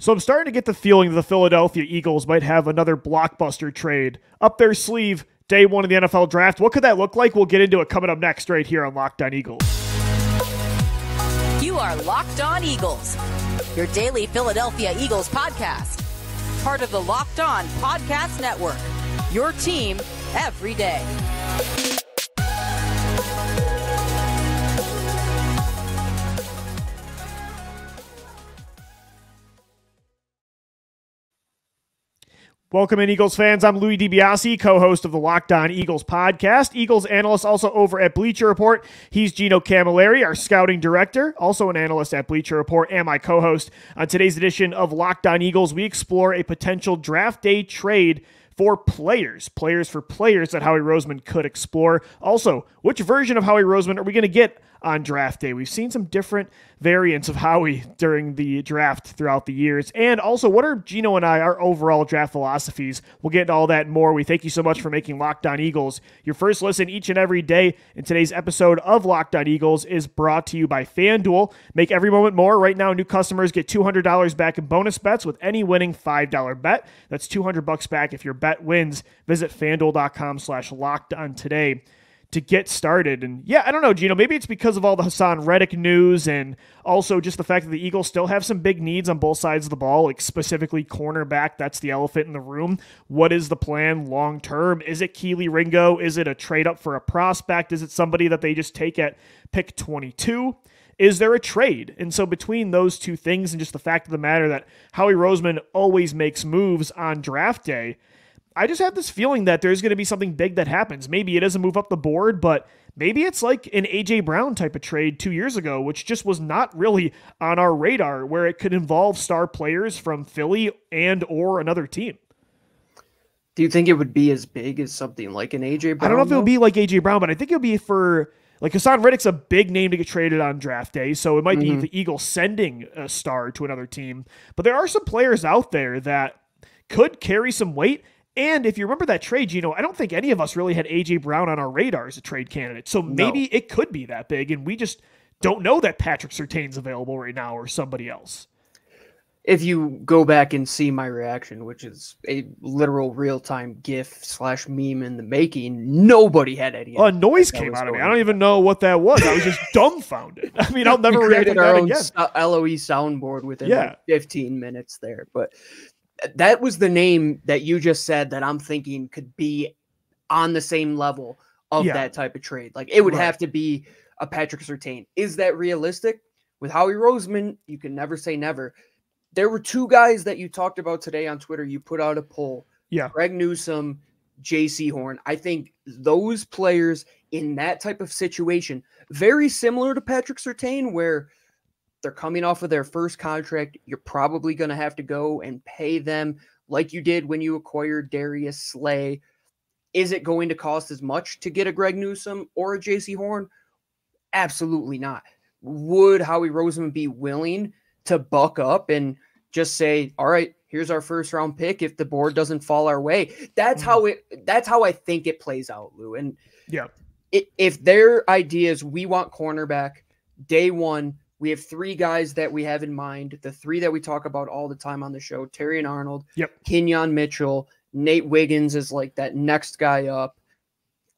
So I'm starting to get the feeling that the Philadelphia Eagles might have another blockbuster trade up their sleeve day one of the NFL draft. What could that look like? We'll get into it coming up next right here on Locked On Eagles. You are Locked On Eagles, your daily Philadelphia Eagles podcast. Part of the Locked On Podcast Network, your team every day. Welcome in, Eagles fans. I'm Louis DiBiase, co-host of the Locked On Eagles podcast. Eagles analyst also over at Bleacher Report. He's Gino Camilleri, our scouting director, also an analyst at Bleacher Report, and my co-host. On today's edition of Locked On Eagles, we explore a potential draft day trade for players for players that Howie Roseman could explore. Also, which version of Howie Roseman are we going to get on draft day? We've seen some different variants of Howie during the draft throughout the years. And also, what are Gino and I, our overall draft philosophies? We'll get into all that and more. We thank you so much for making Locked On Eagles your first listen each and every day. And today's episode of Locked On Eagles is brought to you by FanDuel. Make every moment more. Right now, new customers get $200 back in bonus bets with any winning $5 bet. That's $200 back if your bet wins. Visit FanDuel.com/LockedOn today to get started. And yeah, I don't know, Gino, maybe it's because of all the Hassan Reddick news and also just the fact that the Eagles still have some big needs on both sides of the ball, like specifically cornerback. That's the elephant in the room. What is the plan long term? Is it Keely Ringo? Is it a trade up for a prospect? Is it somebody that they just take at pick 22? Is there a trade? And so between those two things and just the fact of the matter that Howie Roseman always makes moves on draft day, I just have this feeling that there's going to be something big that happens. Maybe it is a move up the board, but maybe it's like an A.J. Brown type of trade 2 years ago, which just was not really on our radar, where it could involve star players from Philly and or another team. Do you think it would be as big as something like an A.J. Brown? I don't know if it would be like A.J. Brown, but I think it would be for, like, Hassan Reddick's a big name to get traded on draft day, so it might be the Eagles sending a star to another team. But there are some players out there that could carry some weight. And if you remember that trade, Gino, I don't think any of us really had A.J. Brown on our radar as a trade candidate. So maybe it could be that big, and we just don't know that Patrick Surtain's available right now or somebody else. If you go back and see my reaction, which is a literal real-time GIF/meme in the making, nobody had any idea. A noise came out of me. I don't even know what that was. I was just dumbfounded. I mean, I'll never react to that again. LOE soundboard within 15 minutes there, but that was the name that you just said that I'm thinking could be on the same level of that type of trade. Like, it would have to be a Patrick Surtain. Is that realistic? With Howie Roseman, you can never say never. There were two guys that you talked about today on Twitter. You put out a poll. Yeah. Greg Newsome, Jaycee Horn. I think those players in that type of situation, very similar to Patrick Surtain, where they're coming off of their first contract. You're probably going to have to go and pay them like you did when you acquired Darius Slay. Is it going to cost as much to get a Greg Newsome or a Jaycee Horn? Absolutely not. Would Howie Roseman be willing to buck up and just say, all right, here's our first round pick if the board doesn't fall our way? That's how I think it plays out, Lou. And if their idea is we want cornerback day one, we have three guys that we have in mind, the three that we talk about all the time on the show, Terry and Arnold, Kenyon Mitchell, Nate Wiggins is like that next guy up.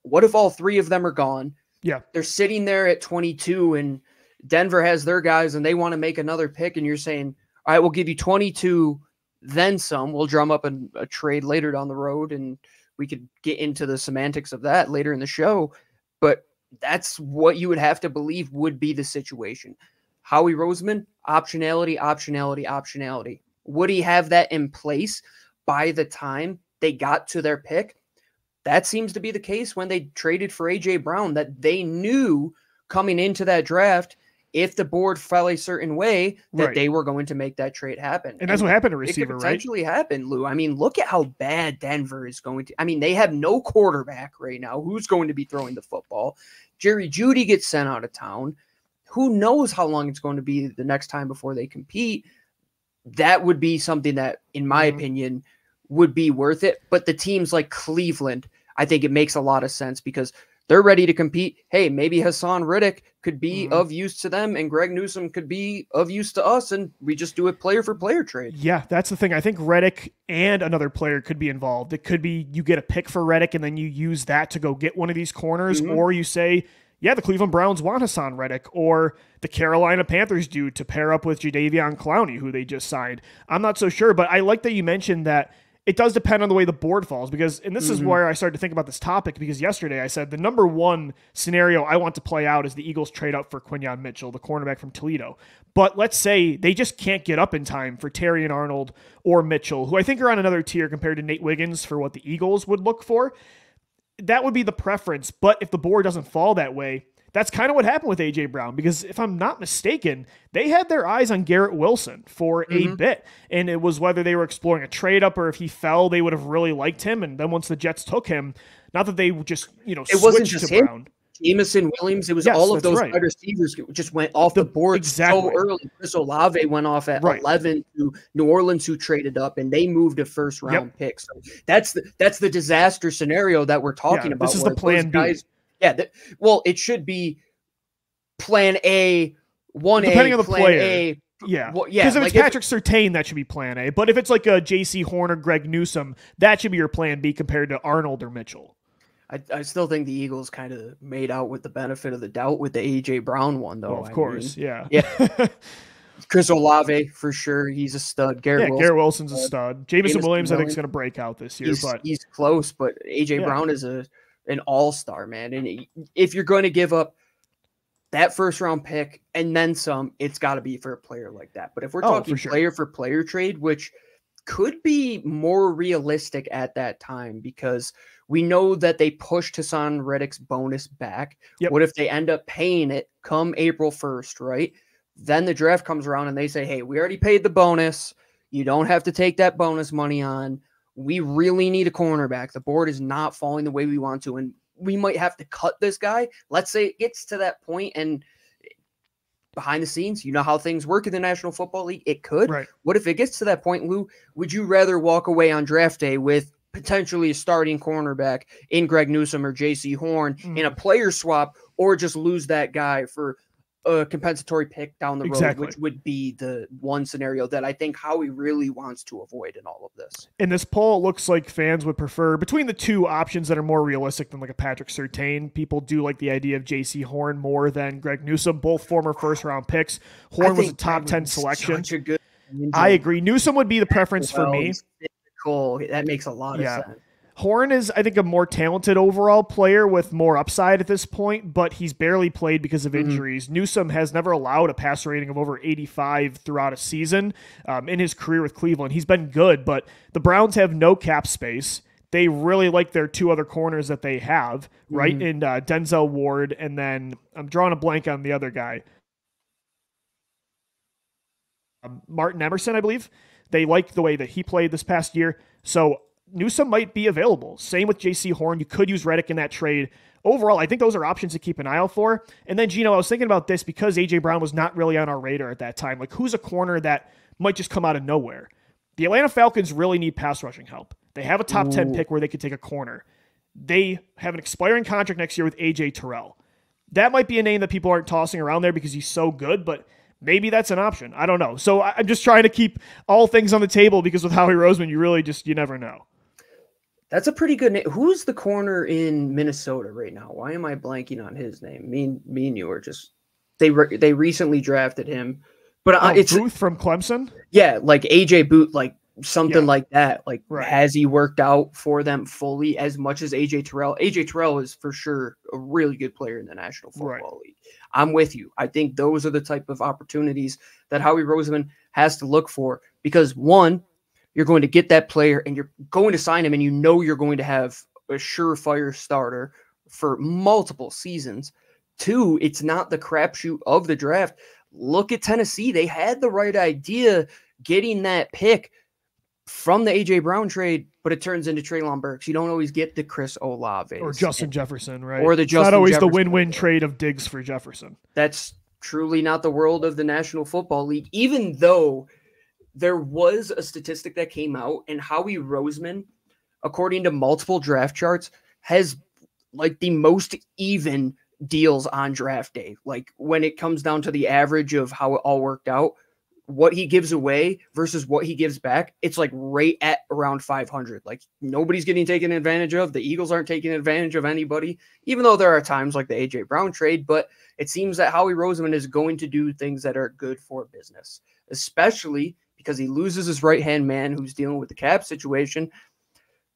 What if all three of them are gone? Yeah. They're sitting there at 22 and Denver has their guys and they want to make another pick, and you're saying, all right, we'll give you 22, then some. We'll drum up a trade later down the road, and we could get into the semantics of that later in the show. But that's what you would have to believe would be the situation. Howie Roseman, optionality. Would he have that in place by the time they got to their pick? That seems to be the case when they traded for A.J. Brown, that they knew coming into that draft, if the board fell a certain way, that they were going to make that trade happen. And that's what happened to receiver, right? It could potentially happen, Lou. I mean, look at how bad Denver is going to. I mean, they have no quarterback right now. Who's going to be throwing the football? Jerry Jeudy gets sent out of town. Who knows how long it's going to be the next time before they compete? That would be something that, in my opinion, would be worth it. But the teams like Cleveland, I think it makes a lot of sense because they're ready to compete. Hey, maybe Hassan Reddick could be of use to them, and Greg Newsome could be of use to us, and we just do a player for player trade. Yeah, that's the thing. I think Reddick and another player could be involved. It could be you get a pick for Reddick and then you use that to go get one of these corners, or you say, yeah, the Cleveland Browns want Hassan Reddick, or the Carolina Panthers do to pair up with Jadeveon Clowney, who they just signed. I'm not so sure, but I like that you mentioned that it does depend on the way the board falls, because, and this is where I started to think about this topic, because yesterday I said the number one scenario I want to play out is the Eagles trade up for Quinyon Mitchell, the cornerback from Toledo. But let's say they just can't get up in time for Terry and Arnold or Mitchell, who I think are on another tier compared to Nate Wiggins for what the Eagles would look for. That would be the preference. But if the board doesn't fall that way, that's kind of what happened with A.J. Brown, because if I'm not mistaken, they had their eyes on Garrett Wilson for a bit, and it was whether they were exploring a trade-up or if he fell, they would have really liked him, and then once the Jets took him, not that they just, it wasn't just to him. Brown. Jameson Williams, it was all of those wide receivers just went off the board so early. Chris Olave went off at 11 to New Orleans, who traded up, and they moved a first-round pick. So that's the disaster scenario that we're talking about. This is the plan B. Well, it should be plan A, 1A, depending on the plan player. A. Yeah. Well, yeah. Because if it's Patrick Surtain, that should be plan A. But if it's like a Jaycee Horn or Greg Newsome, that should be your plan B compared to Arnold or Mitchell. I still think the Eagles kind of made out with the benefit of the doubt with the A.J. Brown one, though. Well, of course, yeah. Chris Olave, for sure. He's a stud. Garrett Wilson's a stud. Jameson Williams, I think, is going to break out this year. He's close, but A.J. Brown is an all-star, man. And if you're going to give up that first-round pick and then some, it's got to be for a player like that. But if we're talking player-for-player trade, which could be more realistic at that time, because we know that they pushed Hassan Reddick's bonus back. What if they end up paying it come April 1st, right? Then the draft comes around and they say, hey, we already paid the bonus. You don't have to take that bonus money on. We really need a cornerback. The board is not falling the way we want to, and we might have to cut this guy. Let's say it gets to that point, and behind the scenes, you know how things work in the National Football League. It could. Right. What if it gets to that point, Lou? Would you rather walk away on draft day with potentially a starting cornerback in Greg Newsome or Jaycee Horn in a player swap, or just lose that guy for a compensatory pick down the road, which would be the one scenario that I think Howie really wants to avoid in all of this? In this poll, it looks like fans would prefer between the two options that are more realistic than like a Patrick Surtain. People do like the idea of Jaycee Horn more than Greg Newsome, both former first-round picks. Horn was a top 10 selection. I agree. Newsome would be the preference for me. That makes a lot of sense. Horn is, I think, a more talented overall player with more upside at this point, but he's barely played because of injuries. Newsome has never allowed a passer rating of over 85 throughout a season in his career with Cleveland. He's been good, but the Browns have no cap space. They really like their two other corners that they have, right? In Denzel Ward, and then I'm drawing a blank on the other guy. Martin Emerson, I believe. They like the way that he played this past year. So Newsome might be available. Same with Jaycee Horn. You could use Reddick in that trade. Overall, I think those are options to keep an eye out for. And then, Gino, I was thinking about this because A.J. Brown was not really on our radar at that time. Like, who's a corner that might just come out of nowhere? The Atlanta Falcons really need pass rushing help. They have a top 10 pick where they could take a corner. They have an expiring contract next year with A.J. Terrell. That might be a name that people aren't tossing around there because he's so good, but maybe that's an option. I don't know. So I'm just trying to keep all things on the table because with Howie Roseman, you never know. That's a pretty good name. Who's the corner in Minnesota right now? Why am I blanking on his name? Me and you are just they recently drafted him, but it's Booth from Clemson. Yeah, like AJ Booth, like something like that. Like, has he worked out for them fully as much as AJ Terrell? AJ Terrell is for sure a really good player in the National Football League. I'm with you. I think those are the type of opportunities that Howie Roseman has to look for, because one, you're going to get that player and you're going to sign him, and you know you're going to have a surefire starter for multiple seasons. Two, it's not the crapshoot of the draft. Look at Tennessee. They had the right idea getting that pick from the A.J. Brown trade, but it turns into Treylon Burks. You don't always get the Chris Olave. Or Justin Jefferson, right? Or the Justin It's not always Jefferson. the win-win trade of Diggs for Jefferson. That's truly not the world of the National Football League, even though there was a statistic that came out, and Howie Roseman, according to multiple draft charts, has like the most even deals on draft day. Like when it comes down to the average of how it all worked out, what he gives away versus what he gives back, it's like right at around 500. Like nobody's getting taken advantage of. The Eagles aren't taking advantage of anybody, even though there are times like the AJ Brown trade, but it seems that Howie Roseman is going to do things that are good for business, especially because he loses his right-hand man who's dealing with the cap situation.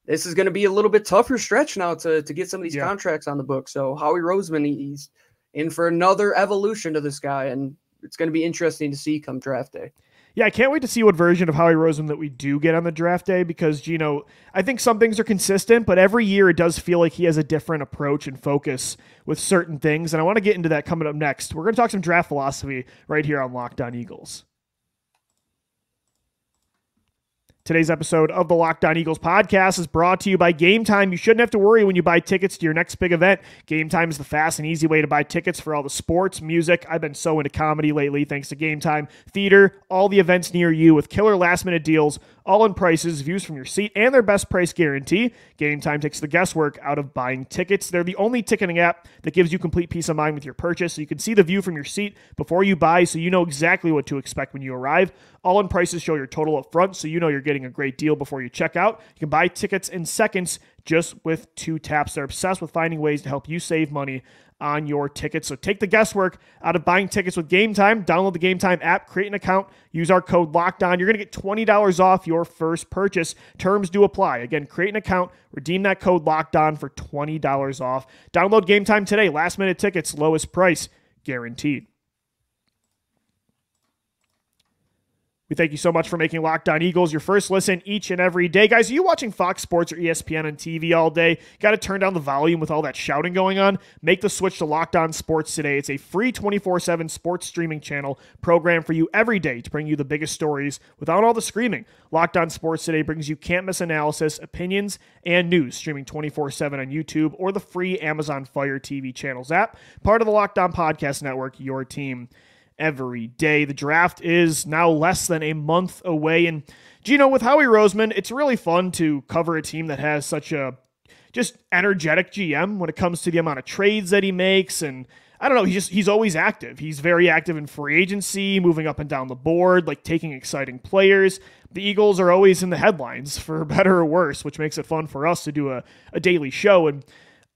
This is going to be a little bit tougher stretch now to get some of these contracts on the book. So Howie Roseman, he's in for another evolution to this guy, and it's going to be interesting to see come draft day. Yeah, I can't wait to see what version of Howie Roseman that we do get on the draft day because, Gino, I think some things are consistent, but every year it does feel like he has a different approach and focus with certain things, and I want to get into that coming up next. We're going to talk some draft philosophy right here on Locked On Eagles. Today's episode of the Locked On Eagles podcast is brought to you by Game Time. You shouldn't have to worry when you buy tickets to your next big event. Game Time is the fast and easy way to buy tickets for all the sports, music. I've been so into comedy lately thanks to Game Time. Theater, all the events near you with killer last-minute deals, all-in prices, views from your seat, and their best price guarantee. Game Time takes the guesswork out of buying tickets. They're the only ticketing app that gives you complete peace of mind with your purchase, so you can see the view from your seat before you buy, so you know exactly what to expect when you arrive. All-in prices show your total up front, so you know you're getting a great deal before you check out. You can buy tickets in seconds just with 2 taps. They're obsessed with finding ways to help you save money on your tickets. So take the guesswork out of buying tickets with Game Time. Download the Game Time app, create an account, use our code LOCKEDON. You're going to get $20 off your first purchase. Terms do apply. Again, create an account, redeem that code LOCKEDON for $20 off. Download Game Time today. Last-minute tickets, lowest price, guaranteed. We thank you so much for making Locked On Eagles your first listen each and every day. Guys, are you watching Fox Sports or ESPN on TV all day? Got to turn down the volume with all that shouting going on? Make the switch to Locked On Sports today. It's a free 24/7 sports streaming channel program for you every day to bring you the biggest stories without all the screaming. Locked On Sports today brings you can't-miss analysis, opinions, and news, streaming 24/7 on YouTube or the free Amazon Fire TV channels app. Part of the Locked On Podcast Network, your team every day. The draft is now less than a month away. And, Gino, with Howie Roseman, it's really fun to cover a team that has such a just energetic GM when it comes to the amount of trades that he makes. And I don't know, he's always active. He's very active in free agency, moving up and down the board, like taking exciting players. The Eagles are always in the headlines for better or worse, which makes it fun for us to do a daily show. And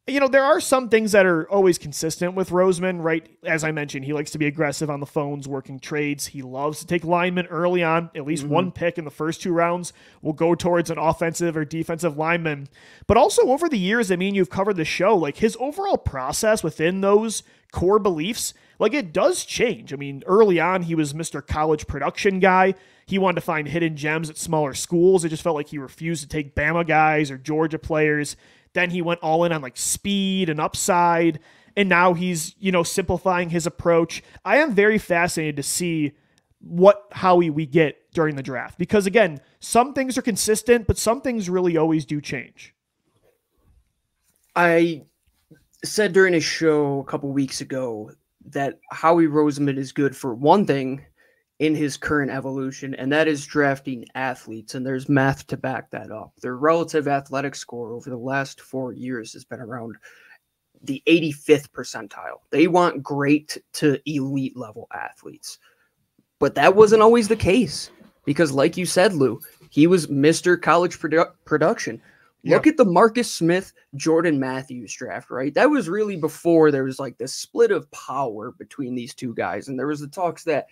you know, there are some things that are always consistent with Roseman, right? As I mentioned, he likes to be aggressive on the phones, working trades. He loves to take linemen early on. At least one pick in the first 2 rounds will go towards an offensive or defensive lineman. But also over the years, I mean, you've covered the show, like his overall process within those core beliefs, like it does change. I mean, early on, he was Mr. College production guy. He wanted to find hidden gems at smaller schools. It just felt like he refused to take Bama guys or Georgia players. Then he went all in on like speed and upside, and now he's, you know, simplifying his approach. I am very fascinated to see what Howie we get during the draft because, again, some things are consistent, but some things really always do change. I said during a show a couple weeks ago that Howie Roseman is good for one thing in his current evolution, and that is drafting athletes, and there's math to back that up. Their relative athletic score over the last 4 years has been around the 85th percentile. They want great to elite level athletes, but that wasn't always the case because, like you said, Lou, he was Mr. College production. Look at the Marcus Smith, Jordan Matthews draft, right? That was really before there was like this split of power between these two guys, and there was the talks that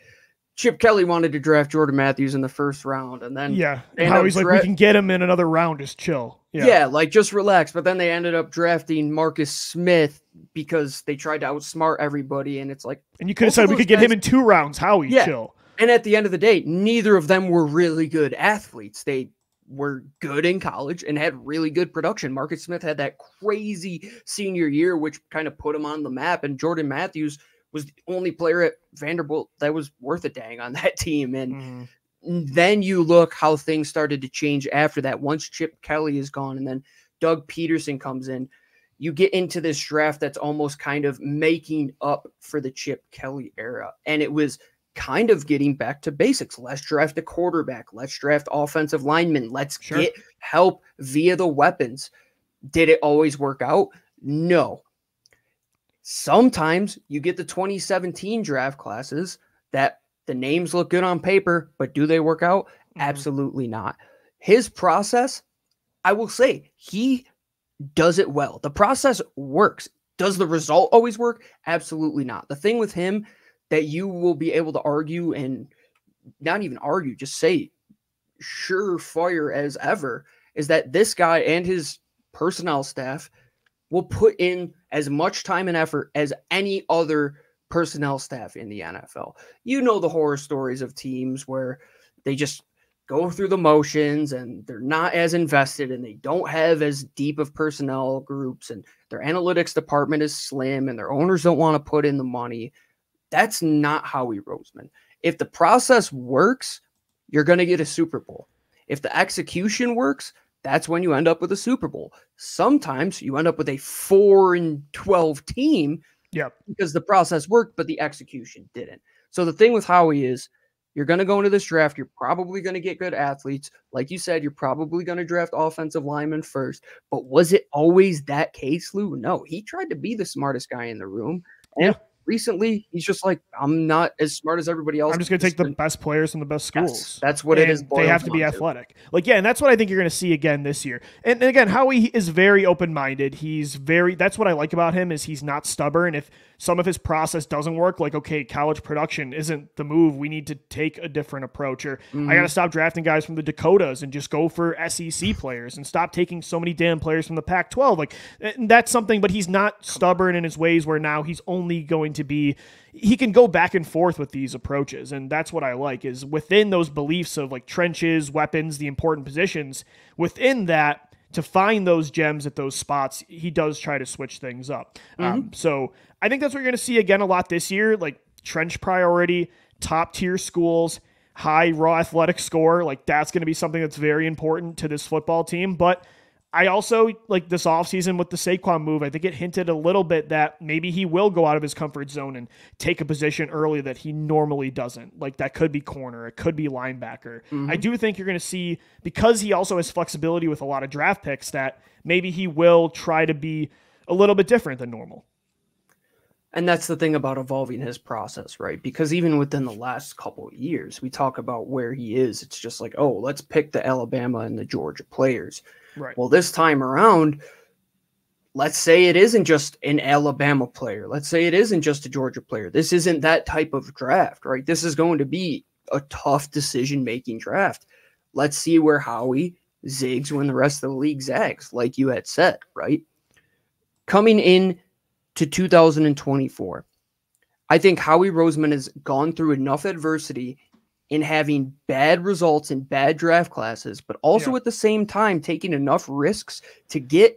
Chip Kelly wanted to draft Jordan Matthews in the first round, and then Howie's like, we can get him in another round, just chill. Yeah, like just relax. But then they ended up drafting Marcus Smith because they tried to outsmart everybody, and it's like, and you could have said we could get him in 2 rounds. Howie, chill. And at the end of the day, neither of them were really good athletes. They were good in college and had really good production. Marcus Smith had that crazy senior year, which kind of put him on the map, and Jordan Matthews was the only player at Vanderbilt that was worth a dang on that team. And then you look how things started to change after that. Once Chip Kelly is gone and then Doug Peterson comes in, you get into this draft that's almost kind of making up for the Chip Kelly era. And it was kind of getting back to basics. Let's draft a quarterback. Let's draft offensive linemen. Let's get help via the weapons. Did it always work out? No. Sometimes you get the 2017 draft classes that the names look good on paper, but do they work out? Absolutely not. His process, I will say, he does it well. The process works. Does the result always work? Absolutely not. The thing with him that you will be able to argue, and not even argue, just say surefire as ever, is that this guy and his personnel staff will put in as much time and effort as any other personnel staff in the NFL. You know the horror stories of teams where they just go through the motions and they're not as invested and they don't have as deep of personnel groups and their analytics department is slim and their owners don't want to put in the money. That's not Howie Roseman. If the process works, you're going to get a Super Bowl. If the execution works, that's when you end up with a Super Bowl. Sometimes you end up with a 4-12 team because the process worked, but the execution didn't. So the thing with Howie is you're going to go into this draft. You're probably going to get good athletes. Like you said, you're probably going to draft offensive linemen first. But was it always that case, Lou? No, he tried to be the smartest guy in the room. And recently, he's just like, I'm not as smart as everybody else. I'm just going to take the best players from the best schools. Yes, that's what it is. They have to be athletic. And that's what I think you're going to see again this year. And again, Howie is very open-minded. That's what I like about him is he's not stubborn. If some of his process doesn't work, okay, college production isn't the move. We need to take a different approach. Or I got to stop drafting guys from the Dakotas and just go for SEC players and stop taking so many damn players from the Pac-12. And that's something, but he's not stubborn in his ways where now he's only going to be, he can go back and forth with these approaches. And that's what I like is within those beliefs of trenches, weapons, the important positions, within that, to find those gems at those spots, he does try to switch things up. So I think that's what you're going to see again a lot this year, trench priority, top tier schools, high raw athletic score. That's going to be something that's very important to this football team. But I also this offseason with the Saquon move, I think it hinted a little bit that maybe he will go out of his comfort zone and take a position early that he normally doesn't. That could be corner, it could be linebacker. I do think you're going to see, because he also has flexibility with a lot of draft picks, that maybe he will try to be a little bit different than normal. And that's the thing about evolving his process, right? Because even within the last couple of years, we talk about where he is. It's just let's pick the Alabama and the Georgia players. Right. Well, this time around, let's say it isn't just an Alabama player. Let's say it isn't just a Georgia player. This isn't that type of draft, right? This is going to be a tough decision-making draft. Let's see where Howie zigs when the rest of the league zags, like you had said, right? Coming in to 2024, I think Howie Roseman has gone through enough adversity in having bad results in bad draft classes, but also at the same time taking enough risks to get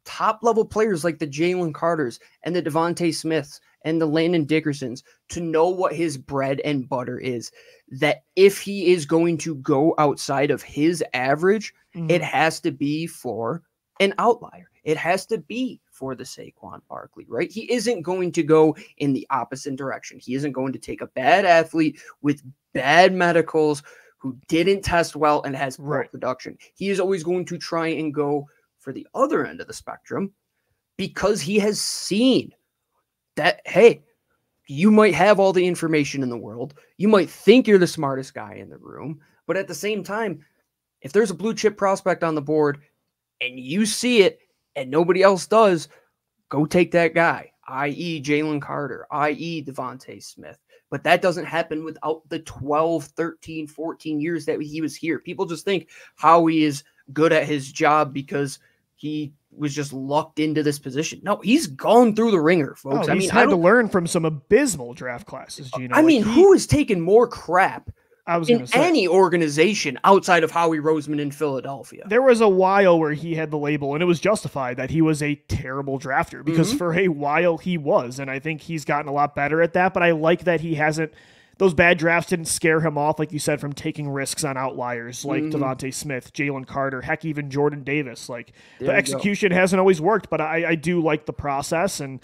top-level players like the Jalen Carters and the DeVonta Smiths and the Landon Dickersons to know what his bread and butter is, that if he is going to go outside of his average, it has to be for an outlier. It has to be for the Saquon Barkley, right? He isn't going to go in the opposite direction. He isn't going to take a bad athlete with bad medicals who didn't test well and has poor production. He is always going to try and go for the other end of the spectrum because he has seen that, hey, you might have all the information in the world. You might think you're the smartest guy in the room, but at the same time, if there's a blue chip prospect on the board and you see it and nobody else does, go take that guy, i.e. Jalen Carter, i.e. DeVonta Smith. But that doesn't happen without the 12, 13, 14 years that he was here. People just think Howie is good at his job because he was just lucked into this position. No, he's gone through the ringer, folks. He's had to learn from some abysmal draft classes, Gino. Who has taken more crap in any organization outside of Howie Roseman in Philadelphia? There was a while where he had the label, and it was justified, that he was a terrible drafter, because for a while he was, and I think he's gotten a lot better at that, but I like that he hasn't, those bad drafts didn't scare him off, like you said, from taking risks on outliers like DeVonta Smith, Jalen Carter, heck, even Jordan Davis. The execution hasn't always worked, but I do like the process, and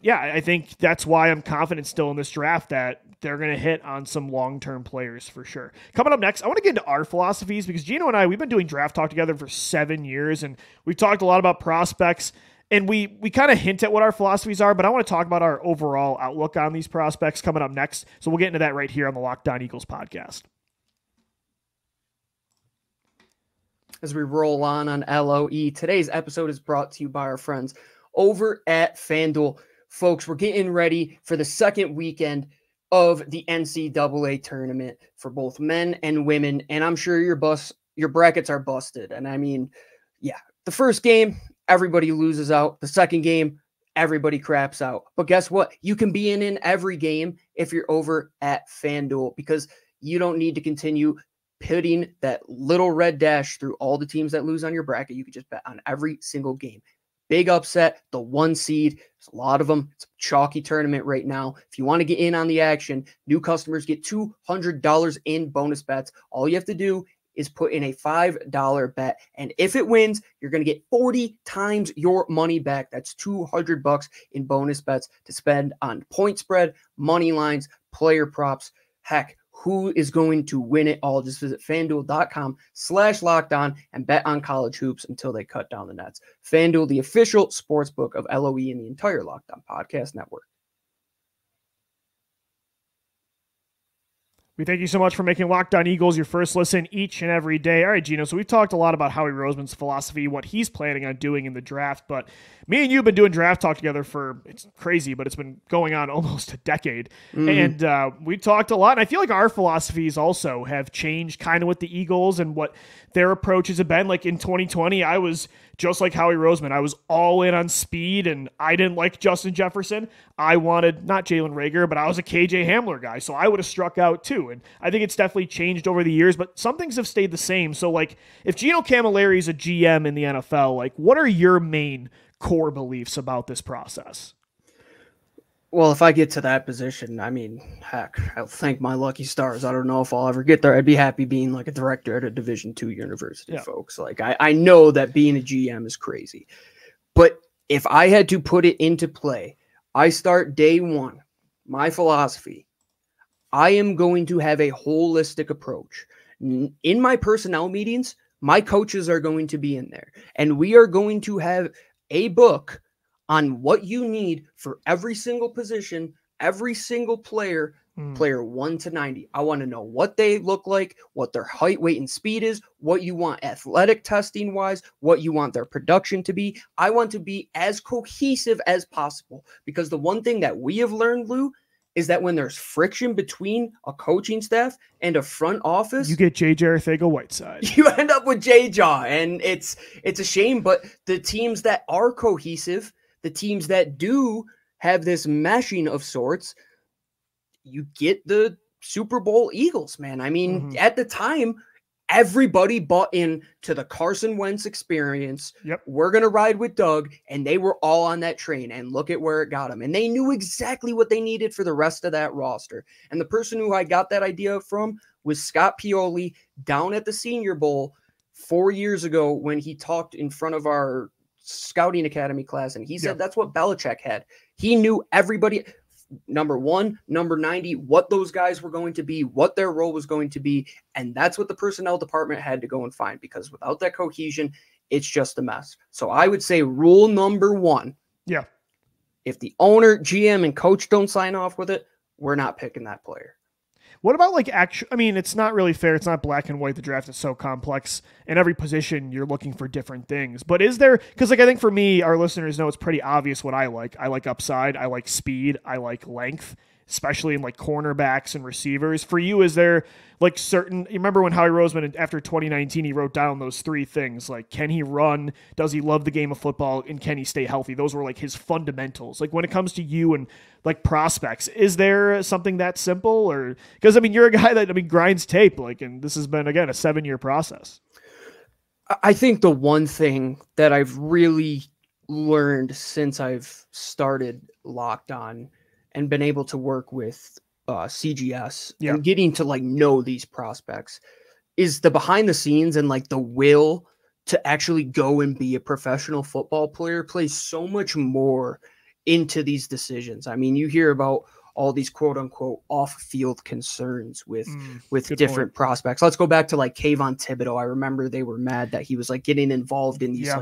yeah, I think that's why I'm confident still in this draft that they're going to hit on some long-term players for sure. Coming up next, I want to get into our philosophies because Gino and I, we've been doing draft talk together for 7 years, and we've talked a lot about prospects. And we kind of hint at what our philosophies are, but I want to talk about our overall outlook on these prospects coming up next. So we'll get into that right here on the Locked On Eagles podcast. As we roll on LOE, today's episode is brought to you by our friends over at FanDuel. Folks, we're getting ready for the second weekend of the NCAA tournament for both men and women, and I'm sure your brackets are busted. And I mean, yeah, the first game, everybody loses out. The second game, everybody craps out. But guess what? You can be in every game if you're over at FanDuel, because you don't need to continue putting that little red dash through all the teams that lose on your bracket. You can just bet on every single game. Big upset, the 1 seed. There's a lot of them. It's a chalky tournament right now. If you want to get in on the action, new customers get $200 in bonus bets. All you have to do is put in a $5 bet. And if it wins, you're going to get 40 times your money back. That's $200 in bonus bets to spend on point spread, money lines, player props. Heck, who is going to win it all? Just visit FanDuel.com/lockedon and bet on college hoops until they cut down the nets. FanDuel, the official sports book of LOE and the entire Locked On Podcast Network. We thank you so much for making Locked On Eagles your first listen each and every day. All right, Gino, so we've talked a lot about Howie Roseman's philosophy, what he's planning on doing in the draft, but me and you have been doing draft talk together for, it's crazy, but it's been going on almost a decade. And we talked a lot, and I feel like our philosophies also have changed kind of with the Eagles and what their approaches have been. Like in 2020, I was just like Howie Roseman. I was all in on speed, and I didn't like Justin Jefferson. I wanted not Jalen Reagor, but I was a KJ Hamler guy, so I would have struck out too. And I think it's definitely changed over the years, but some things have stayed the same. So, like, if Gino Camilleri is a GM in the NFL, like, what are your main core beliefs about this process? Well, if I get to that position, I mean, heck, I'll thank my lucky stars. I don't know if I'll ever get there. I'd be happy being like a director at a Division II university, folks. Like, I know that being a GM is crazy. But if I had to put it into play, I start day one. My philosophy, I am going to have a holistic approach. In my personnel meetings, my coaches are going to be in there, and we are going to have a book on what you need for every single position, every single player, player 1 to 90. I want to know what they look like, what their height, weight, and speed is, what you want athletic testing wise, what you want their production to be. I want to be as cohesive as possible, because the one thing that we have learned, Lou, is that when there's friction between a coaching staff and a front office, you get J.J. Arcega-Whiteside. You end up with J-Jaw, and it's a shame. But the teams that are cohesive, the teams that do have this meshing of sorts, you get the Super Bowl Eagles, man. I mean, at the time, everybody bought in to the Carson Wentz experience. Yep. We're going to ride with Doug, and they were all on that train, and look at where it got them. And they knew exactly what they needed for the rest of that roster. And the person who I got that idea from was Scott Pioli down at the Senior Bowl 4 years ago when he talked in front of our scouting academy class, and he said that's what Belichick had. He knew everybody, number 1, number 90, what those guys were going to be, what their role was going to be, and that's what the personnel department had to go and find, because without that cohesion, it's just a mess. So I would say rule number 1, if the owner, GM, and coach don't sign off with it, we're not picking that player. What about like I mean, it's not really fair. It's not black and white. The draft is so complex. In every position, you're looking for different things. But is there, because like I think for me, our listeners know it's pretty obvious what I like. I like upside. I like speed. I like length, especially in like cornerbacks and receivers. For you, is there like certain, you remember when Howie Roseman, after 2019, he wrote down those 3 things, like, can he run? Does he love the game of football? And can he stay healthy? Those were like his fundamentals. Like when it comes to you and like prospects, is there something that simple? Or, because I mean, you're a guy that, I mean, grinds tape, like, and this has been, again, a 7-year process. I think the one thing that I've really learned since I've started Locked On and been able to work with CGS and getting to like know these prospects is the behind the scenes, and like the will to actually go and be a professional football player plays so much more into these decisions. I mean, you hear about all these quote unquote off field concerns with different prospects. Let's go back to like Kayvon Thibodeau. I remember they were mad that he was like getting involved in these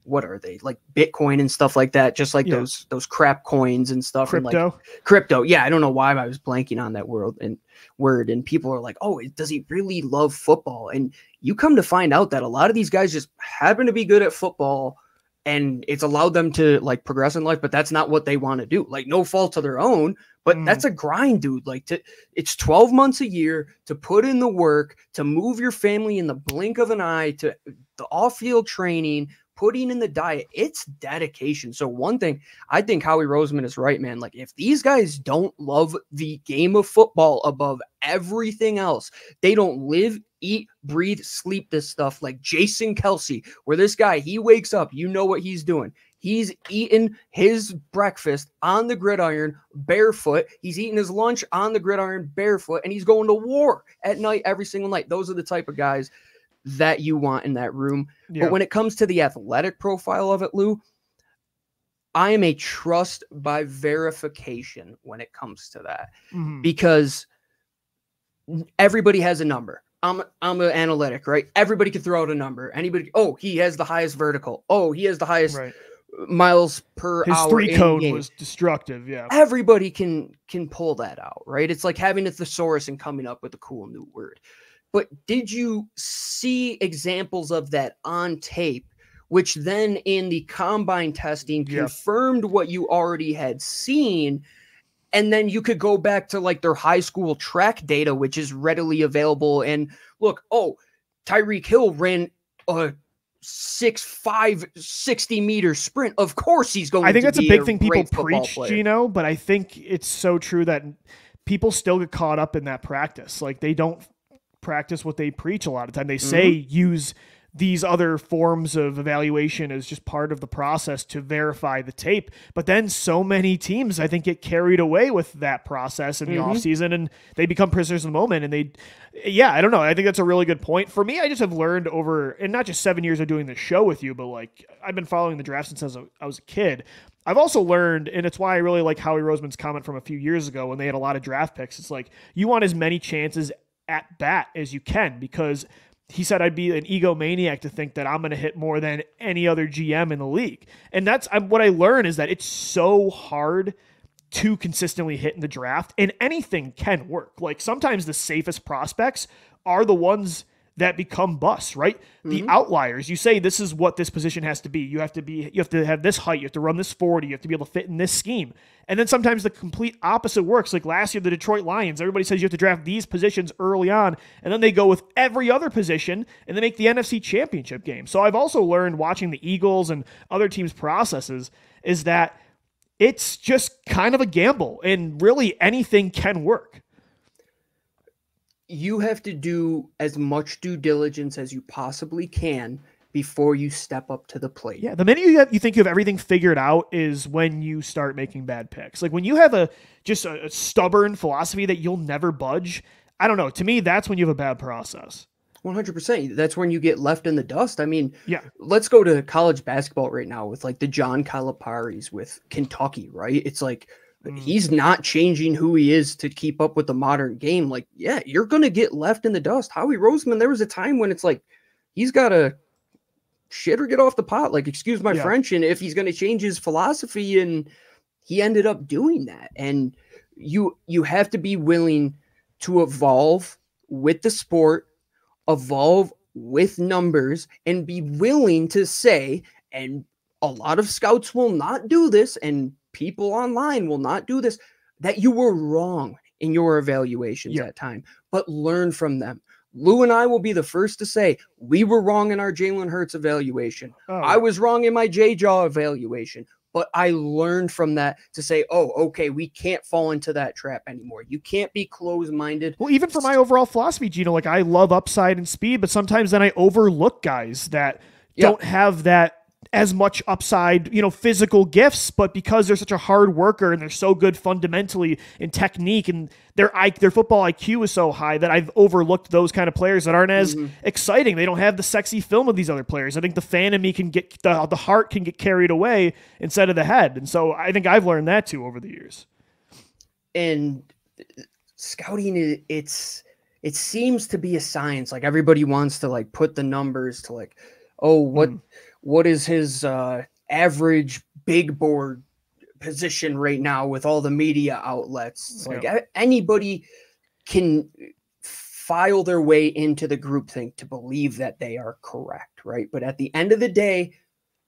what are they, like Bitcoin and stuff like that, just like those crap coins and stuff. Crypto. And like crypto. Yeah, I don't know why I was blanking on that word, and people are like, oh, does he really love football? And you come to find out that a lot of these guys just happen to be good at football, and it's allowed them to like progress in life, but that's not what they want to do. Like, no fault of their own, but that's a grind, dude. Like, it's 12 months a year to put in the work, to move your family in the blink of an eye, to the off-field training, putting in the diet. It's dedication. So one thing, I think Howie Roseman is right, man. Like, if these guys don't love the game of football above everything else, they don't live, eat, breathe, sleep this stuff, like Jason Kelsey, where this guy, he wakes up, you know what he's doing. He's eating his breakfast on the gridiron barefoot. He's eating his lunch on the gridiron barefoot, and he's going to war at night every single night. Those are the type of guys that you want in that room. Yeah. But when it comes to the athletic profile of it, Lou, I am a trust by verification when it comes to that, because everybody has a number. I'm an analytic, right? Everybody can throw out a number. Anybody, oh, he has the highest vertical. Oh, he has the highest miles per hour. His 3 cone was destructive. Yeah. Everybody can pull that out, right? It's like having a thesaurus and coming up with a cool new word. But did you see examples of that on tape, which then in the combine testing confirmed what you already had seen? And then you could go back to like their high school track data, which is readily available. And look, oh, Tyreek Hill ran a 6'5", 60-meter sprint. Of course he's going to be. I think that's a big thing people preach, player. Gino, but I think it's so true that people still get caught up in that practice. Like, they don't practice what they preach a lot of time. They say use these other forms of evaluation as just part of the process to verify the tape. But then so many teams, I think, get carried away with that process in the offseason, and they become prisoners of the moment. And I don't know. I think that's a really good point. For me, I just have learned over, and not just 7 years of doing this show with you, but like I've been following the draft since I was a kid. I've also learned, and it's why I really like Howie Roseman's comment from a few years ago when they had a lot of draft picks. It's like, you want as many chances at bat as you can, because he said I'd be an egomaniac to think that I'm going to hit more than any other GM in the league. And that's what I learned, is that it's so hard to consistently hit in the draft, and anything can work. Like, sometimes the safest prospects are the ones that become busts, right? The outliers, you say, this is what this position has to be. You have to have this height. You have to run this 40. You have to be able to fit in this scheme. And then sometimes the complete opposite works. Like last year, the Detroit Lions, everybody says you have to draft these positions early on, and then they go with every other position and they make the NFC Championship game. So I've also learned watching the Eagles and other teams' processes is that it's just kind of a gamble, and really anything can work. You have to do as much due diligence as you possibly can before you step up to the plate. Yeah, the minute you think you have everything figured out is when you start making bad picks. Like when you have a stubborn philosophy that you'll never budge, I don't know. To me, that's when you have a bad process. 100%. That's when you get left in the dust. I mean, let's go to college basketball right now with like the John Calipari's with Kentucky, right? It's like, he's not changing who he is to keep up with the modern game. Like, yeah, you're going to get left in the dust. Howie Roseman, there was a time when it's like, he's got to shit or get off the pot. Like, excuse my French. And if he's going to change his philosophy, and he ended up doing that. And you have to be willing to evolve with the sport, evolve with numbers, and be willing to say, and a lot of scouts will not do this, and people online will not do this, that you were wrong in your evaluations at time, but learn from them. Lou and I will be the first to say we were wrong in our Jalen Hurts evaluation. I was wrong in my J-Jaw evaluation, but I learned from that to say, oh, okay, we can't fall into that trap anymore. You can't be closed-minded. Well, even for my overall philosophy, Gino, like I love upside and speed, but sometimes then I overlook guys that don't have that as much upside, physical gifts, but because they're such a hard worker and they're so good fundamentally in technique, and their football IQ is so high, that I've overlooked those kind of players that aren't as exciting. They don't have the sexy film of these other players. I think the fan in me can get the heart can get carried away instead of the head. And so I think I've learned that too over the years. And scouting, it seems to be a science. Like everybody wants to like put the numbers to like, oh, what is his average big board position right now with all the media outlets. It's like anybody can file their way into the groupthink to believe that they are correct, right? But at the end of the day,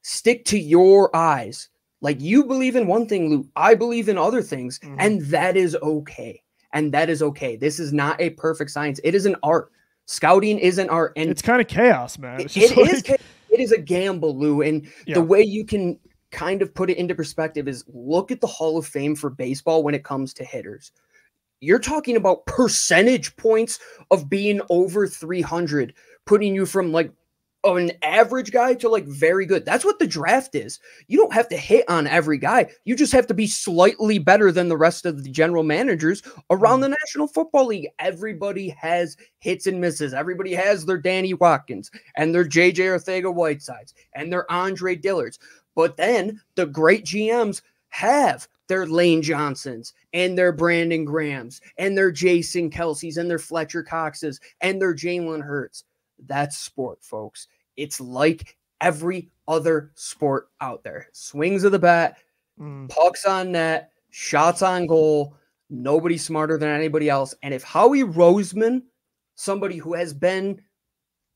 stick to your eyes. Like, you believe in one thing, Lou. I believe in other things, and that is okay. And that is okay. This is not a perfect science. It is an art. Scouting is an art, and it's kind of chaos, man. It is a gamble, Lou. And the way you can kind of put it into perspective is look at the Hall of Fame for baseball when it comes to hitters. You're talking about percentage points of being over 300, putting you from like an average guy to like very good. That's what the draft is. You don't have to hit on every guy. You just have to be slightly better than the rest of the general managers around the National Football League. Everybody has hits and misses. Everybody has their Danny Watkins and their JJ Arcega-Whitesides and their Andre Dillards. But then the great GMs have their Lane Johnsons and their Brandon Grahams and their Jason Kelce's and their Fletcher Coxes and their Jalen Hurts. That's sport, folks. It's like every other sport out there. Swings of the bat, pucks on net, shots on goal. Nobody's smarter than anybody else. And if Howie Roseman, somebody who has been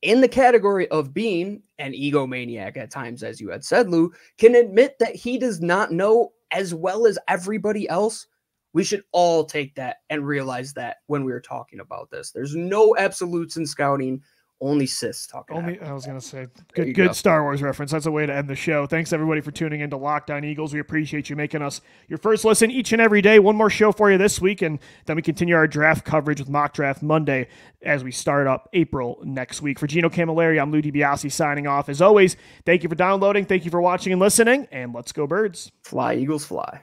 in the category of being an egomaniac at times, as you had said, Lou, can admit that he does not know as well as everybody else, we should all take that and realize that when we were talking about this. There's no absolutes in scouting. Only sis talking. I was going to say, good Star Wars reference. That's a way to end the show. Thanks, everybody, for tuning in to Locked On Eagles. We appreciate you making us your first listen each and every day. One more show for you this week, and then we continue our draft coverage with Mock Draft Monday as we start up April next week. For Gino Camilleri, I'm Lou DiBiase signing off. As always, thank you for downloading, thank you for watching and listening, and let's go Birds. Fly, Eagles, fly.